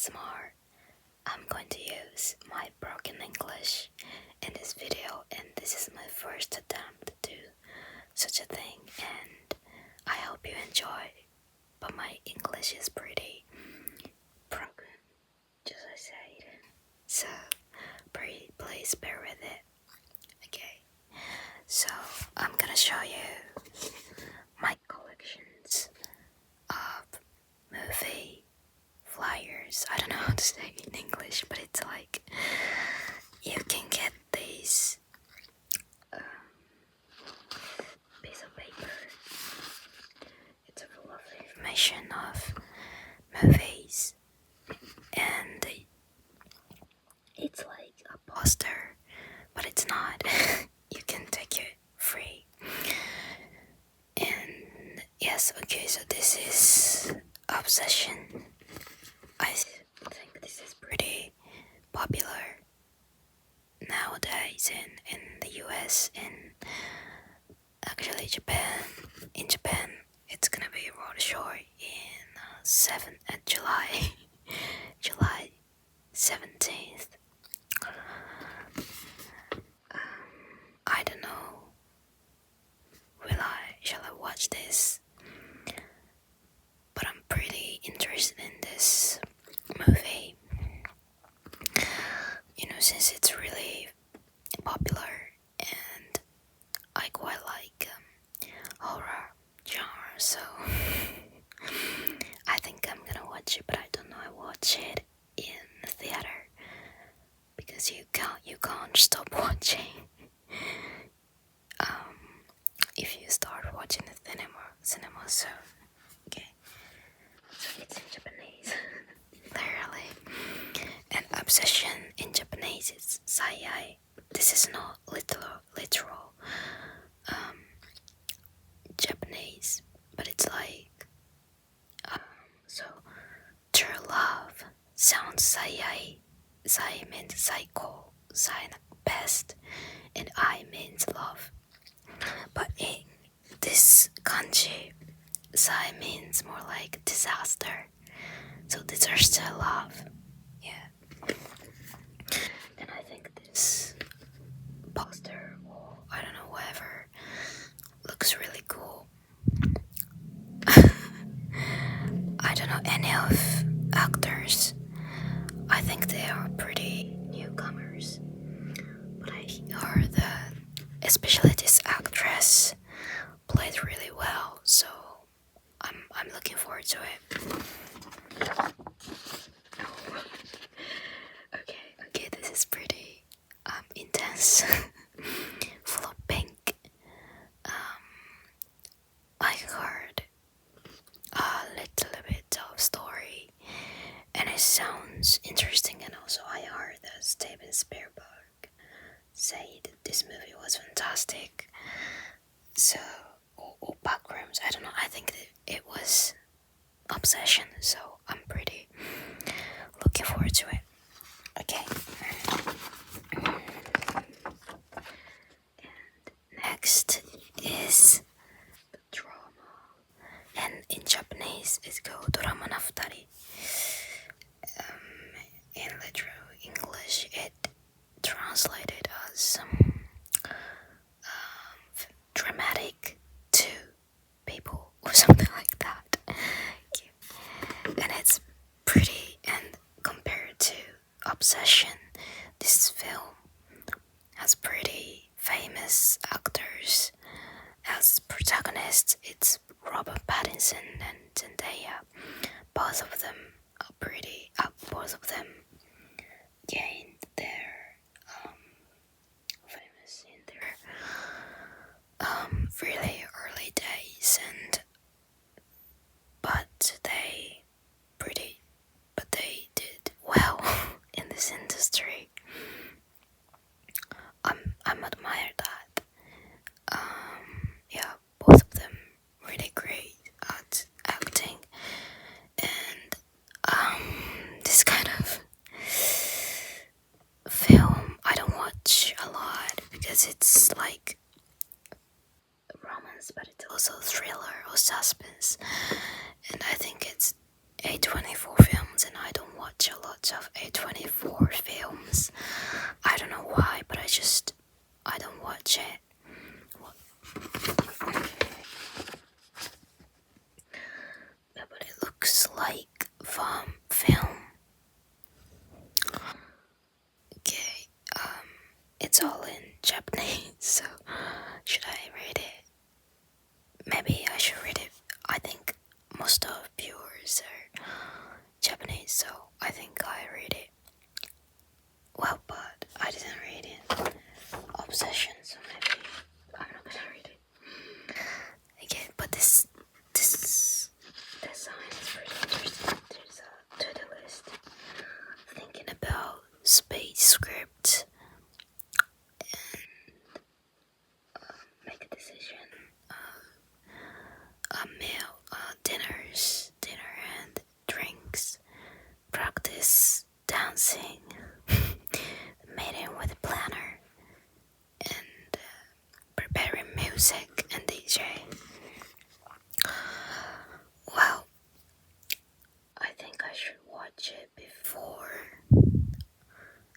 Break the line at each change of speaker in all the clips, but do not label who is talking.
ASMR. I'm going to use my broken English in this video, and this is my first attempt to do such a thing, and I hope you enjoy. But my English is pretty broken, just as I said. So please bear with it. Okay. So I'm gonna show you my collections of movie flyers. I don't know how to say it in English, but it's like you can get these piece of paper. It's full of information of movies, and it's like a poster, but it's not. You can take it free. And yes, okay, so this is Obsession. I think this is pretty popular nowadays in the US and actually Japan. In Japan, it's gonna be rather short in July 17th. I don't know. Shall I watch this? But I'm pretty interested in this movie. Since it's really popular and I quite like horror genre, so I think I'm gonna watch it, but I don't know I watch it in the theater because you can't stop watching if you start watching the cinema, so okay. So it's in Japanese. Literally. And obsession in Japanese is sayai. This is not literal Japanese, but it's like so true love sounds sayai. Sai means saiko, sai best, and I means love. But in this kanji, sai means more like disaster. So these are still love. Yeah. And I think this poster, or I don't know, whatever, looks really cool. I don't know any of actors. I think they are pretty newcomers. But I heard that especially this actress played really well, so I'm looking forward to it. Okay, this is pretty intense. Full of pink. I heard a little bit of story and it sounds interesting, and also I heard that Steven Spielberg said this movie was fantastic. So or backrooms, I don't know, I think it was Obsession, so I'm pretty looking forward to it. Okay. And next is the drama, and in Japanese it's called Drama na Futari. In literal English it translated as dramatic two people or something like that. Okay. And it's pretty, and compared to Obsession, this film has pretty famous actors as protagonists. It's Robert Pattinson and Zendaya. Both of them are pretty. Both of them gained their famous in their really early days, but they did well in this industry. I'm admire that. Yeah, both of them really great at acting, and this kind of film I don't watch a lot because it's like romance, but it's also thriller or suspense, and I think it's A24 films, and I don't watch a lot of A24 films. I don't know why, but I don't watch it. Yeah, but it looks like from film. Okay, it's all in Japanese, so should I read it? Maybe I should read it. I think most of viewers are Japanese, so I think I read it. Well, but I didn't read it. Obsession, so maybe I'm not gonna read it. Okay, but this design is pretty interesting. There's a to-do list. Thinking about space script and make a decision. A meal, dinner and drinks. Practice dancing. Meeting with planner and preparing music and DJ. Well, I think I should watch it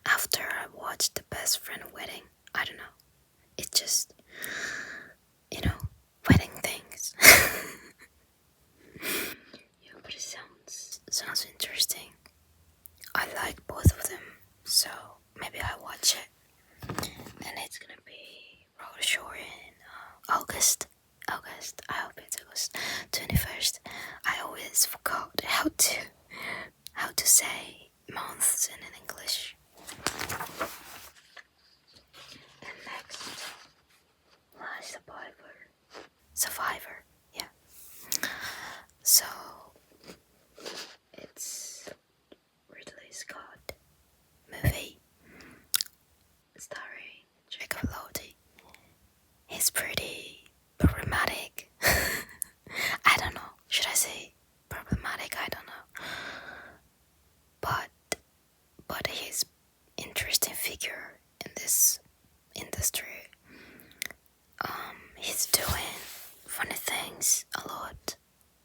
after I watch the best friend wedding. I don't know. It's just, wedding things. Yeah, but it sounds interesting. I like both of them, so maybe I watch it. And it's gonna be road show in August. I hope it's August 21st. I always forgot how to say months in English. And next, Survivor. Yeah. So it's Ridley Scott movie starring Jacob Elordi. He's pretty problematic. I don't know. Should I say problematic? I don't know. But he's interesting figure in this industry. He's doing funny things a lot.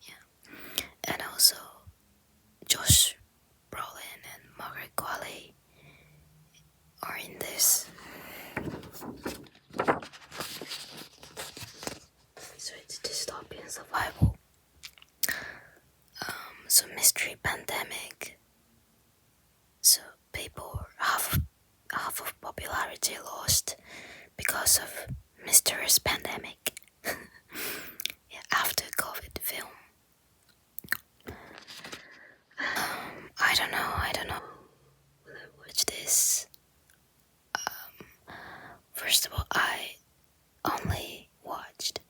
Yeah. And also Josh Brolin and Margaret Qualley are in this. So it's dystopian survival. So mystery pandemic. So people half of popularity lost because of mysterious pandemic. Yeah, after COVID film. I don't know. Will I watch this? First of all, I only watched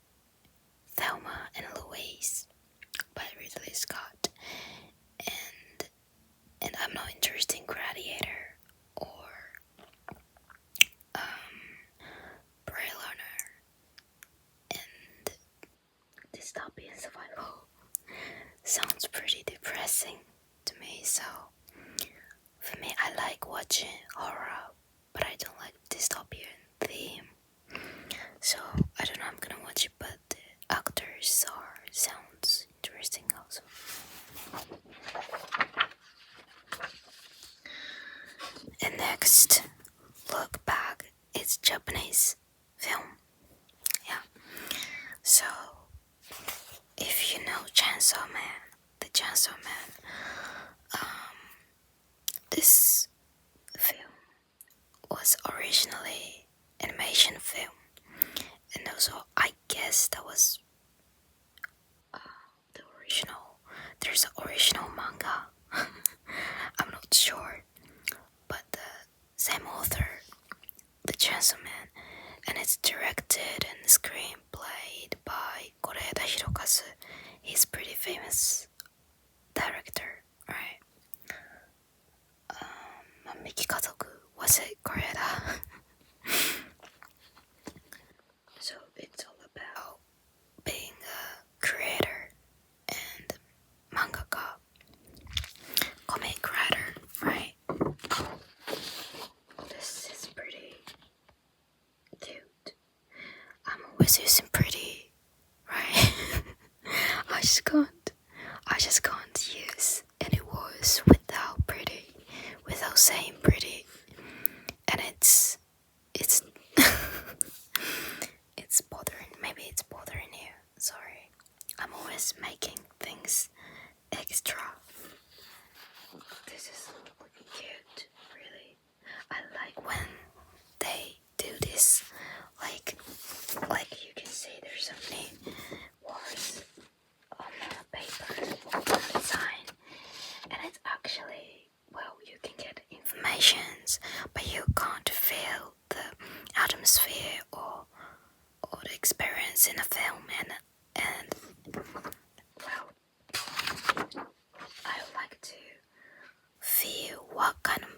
Thelma and Louise by Ridley Scott, and I'm not interested in Gladiator or Bray Learner and dystopian survival. Sounds pretty depressing to me, so for me I like watching horror, but I don't like dystopian theme. So I don't know, I'm gonna watch it, but the actors sounds interesting also. And next, look back. It's Japanese film. Yeah. So if you know the Chainsaw Man, this film was originally animation film, and also I guess that was the original. There's an original manga. I'm not sure, but the same author, the Chainsaw Man, and it's directed and screenplayed by Koreeda Hirokazu. He's pretty famous director, right? Miki Kazoku, was it Koreeda? So it's all about being a creator and mangaka, comic writer, right? This is pretty cute. I'm always using pretty, right? I just can't. I just can't use any words without pretty, without saying pretty, and it's it's bothering. Maybe it's bothering you. Sorry, I'm always making things extra. This is looking cute, really. I like when they do this. Like you can see, there's so many words on the paper, on the design, and it's actually, well, you can get informations, but you can't feel the atmosphere or the experience in a film, and well, I like to feel what kind of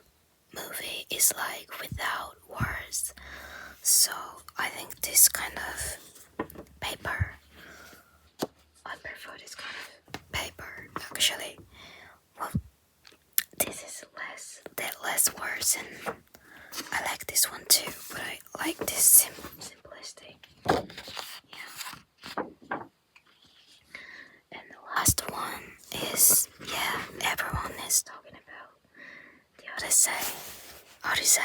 movie is like without words. So I think this kind of paper, I prefer this kind of paper actually. Well, this is less words, and I like this one too, but I like this simplistic. Yeah. And the last one is, yeah, everyone is talking about the Odyssey. Odyssey.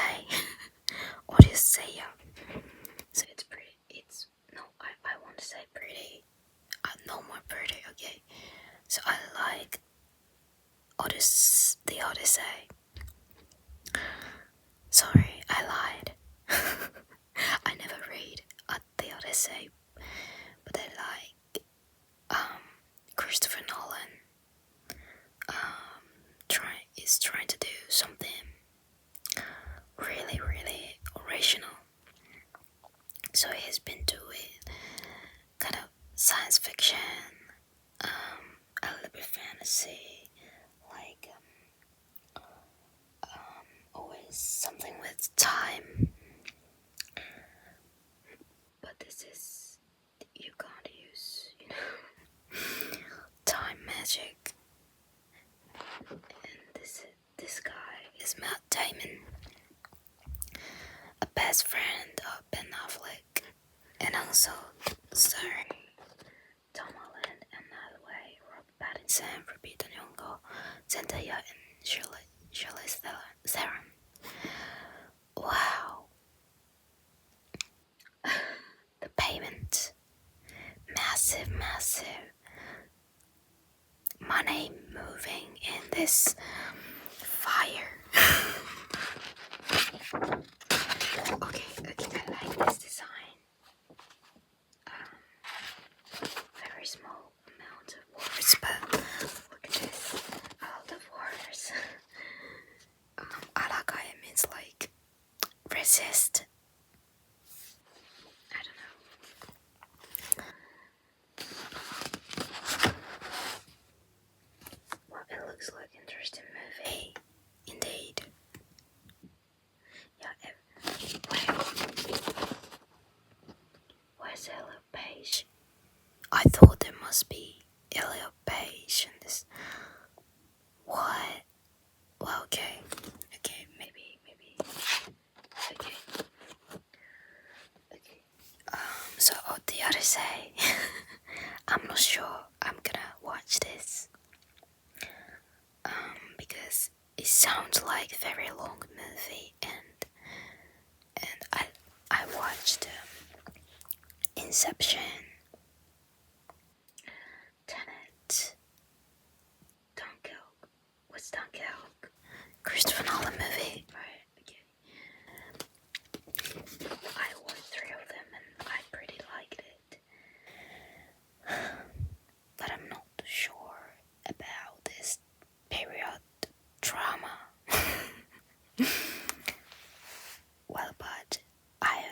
So it's pretty. I want to say pretty. No more pretty. Okay. So I like the Odyssey. Sorry, I lied. I never read the Odyssey, but I like Christopher Nolan. Is trying to do something really, really original. So he's been doing kind of science fiction, a little bit fantasy, like always something with time. But this is, you can't use, time magic. And this guy is Matt Damon, a best friend of Ben Affleck, and also starring Tom Holland, Anne Hathaway, Robert Pattinson, Lupita Nyong'o, Zendaya, and Charlize Theron. Wow. The payment, massive money moving in this fire. Okay, I like this design. Very small amount of words, but look at this, a lot of words. Arakai means like resist. I don't know. Well, it looks like an interesting movie, indeed. Yeah, where's Elliot Page? I thought there must be Elliot Page in this. What? Well, okay, maybe. Okay. So the Odyssey. I'm not sure I'm gonna watch this. Because it sounds like a very long movie, and I watched Inception, Tenet, Dunkirk. What's Dunkirk? Christopher Nolan movie, right? Okay. I watched 3 of them and I pretty liked it. But I'm not sure about this period drama. Well, but I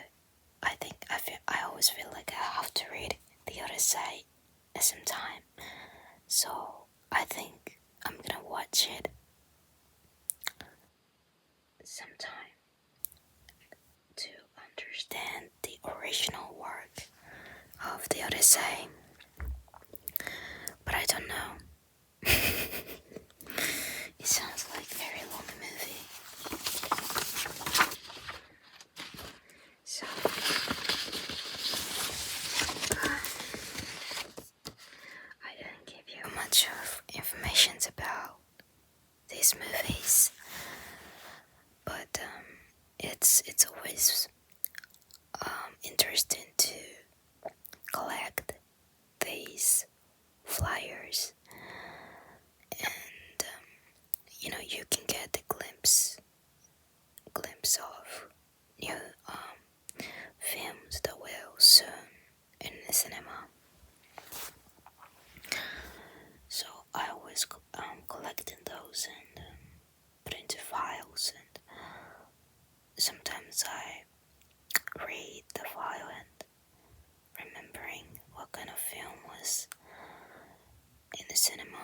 always feel like I have to read the Odyssey at some time. So I think I'm gonna watch it sometime to understand the original work of the Odyssey. But I don't know. It sounds like a very long movie. So I didn't give you much much of information about these movies, but it's always interesting to collect these flyers, and you can get a glimpse of new films that will soon in the cinema. So I always collecting those and put into files, and sometimes I read the file and remembering what kind of film was in the cinema.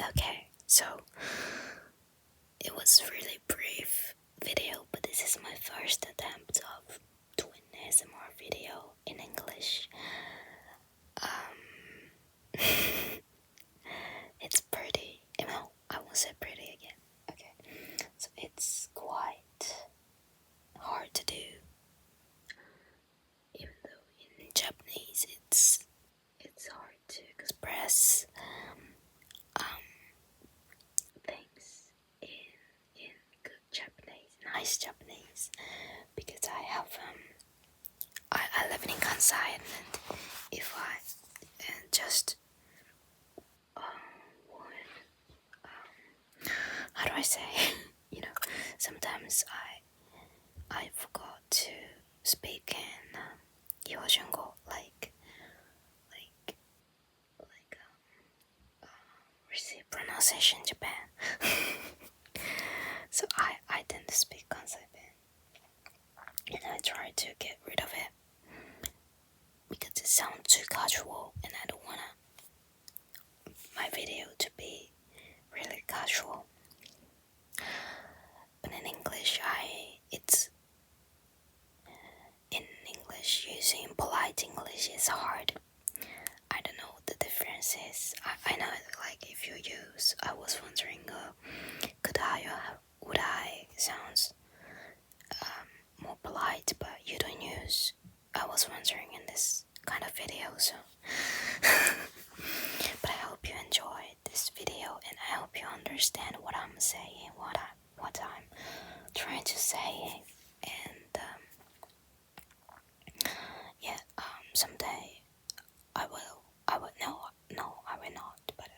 Okay, so it was really brief video, but this is my first attempt of doing ASMR video in English. It's pretty. No, I won't say pretty again. Okay, so it's quite hard to do, even though in Japanese it's hard to express things in good Japanese, nice Japanese, because I have I live in Kansai, and if I just how do I say sometimes I forgot to speak in Yojungo, like receive pronunciation in Japan. So I tend to speak Kansai Ben, and I try to get rid of it because it sounds too casual, and I don't want my video to be really casual. But in English, using polite English is hard. I don't know what the difference is. I know, like, if you use, I was wondering, kudai or udai sounds more polite, but you don't use. I was wondering in this kind of video, so. But I hope you enjoyed this video, and I hope you understand what I'm saying, what I'm trying to say, and someday I will not, but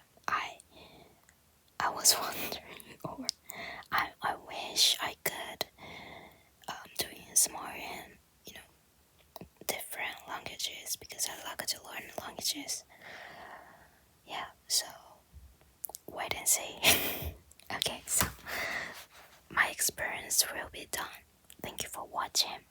I was wondering, or I wish I could do ASMR in different languages, because I like to learn languages. Yeah, so wait and see. Okay, so my experience will be done. Thank you for watching.